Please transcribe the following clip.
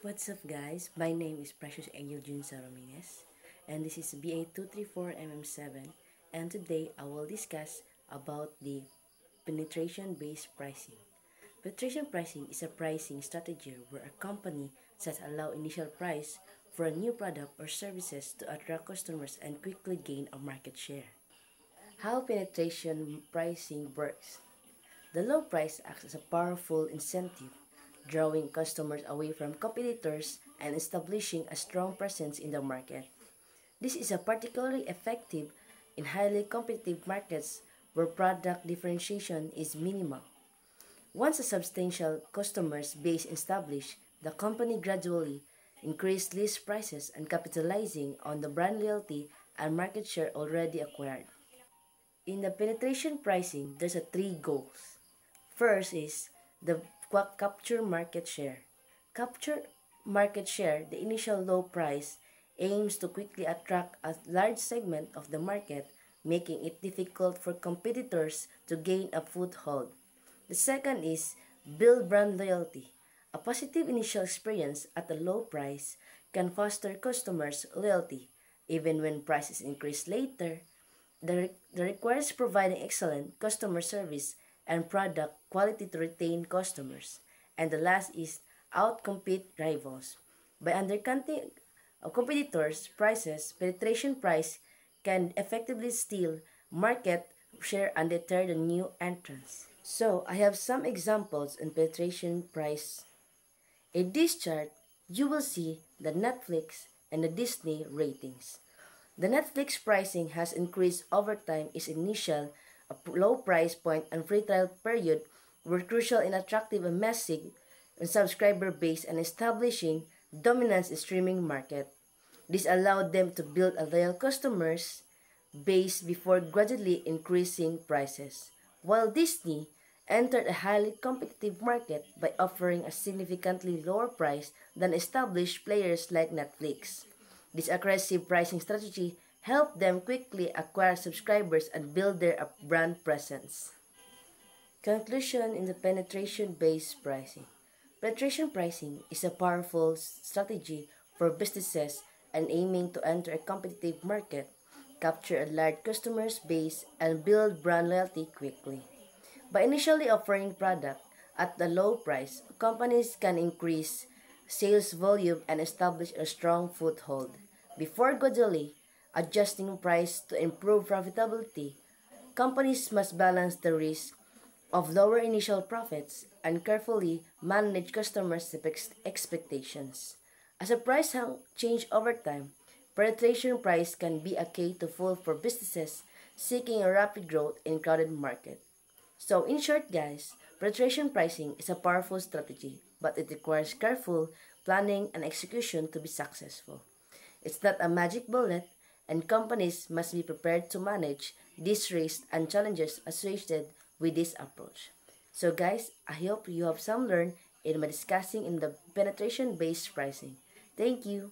What's up guys, my name is Precious Angel Junsa Ramirez and this is BA234MM7 and today I will discuss about the penetration based pricing. Penetration pricing is a pricing strategy where a company sets a low initial price for a new product or services to attract customers and quickly gain a market share. How penetration pricing works. The low price acts as a powerful incentive, drawing customers away from competitors and establishing a strong presence in the market. This is particularly effective in highly competitive markets where product differentiation is minimal. Once a substantial customer base is established, the company gradually increases list prices and capitalizing on the brand loyalty and market share already acquired. In the penetration pricing, there's three goals. First is the capture market share. Capture market share, the initial low price, aims to quickly attract a large segment of the market, making it difficult for competitors to gain a foothold. The second is build brand loyalty. A positive initial experience at a low price can foster customers' loyalty. Even when prices increase later, the requires providing excellent customer service and product quality to retain customers. And the last is outcompete rivals. By undercutting competitors' prices, penetration price can effectively steal market share and deter the new entrants. So I have some examples in penetration price. In this chart, you will see the Netflix and the Disney ratings. The Netflix pricing has increased over time. Its initial low price point and free trial period were crucial in attracting a massive subscriber base and establishing dominance in streaming market. This allowed them to build a loyal customers base before gradually increasing prices, while Disney entered a highly competitive market by offering a significantly lower price than established players like Netflix. This aggressive pricing strategy helped them quickly acquire subscribers and build their brand presence. Conclusion in the penetration-based pricing. Penetration pricing is a powerful strategy for businesses and aiming to enter a competitive market, capture a large customer base, and build brand loyalty quickly. By initially offering product at a low price, companies can increase sales volume and establish a strong foothold. Before gradually adjusting price to improve profitability, companies must balance the risk of lower initial profits and carefully manage customers' expectations. As a price change over time, penetration price can be a key to tool for businesses seeking a rapid growth in crowded market. So in short guys, penetration pricing is a powerful strategy, but it requires careful planning and execution to be successful. It's not a magic bullet, and companies must be prepared to manage these risks and challenges associated with this approach. So guys, I hope you have some learned in my discussing in the penetration-based pricing. Thank you.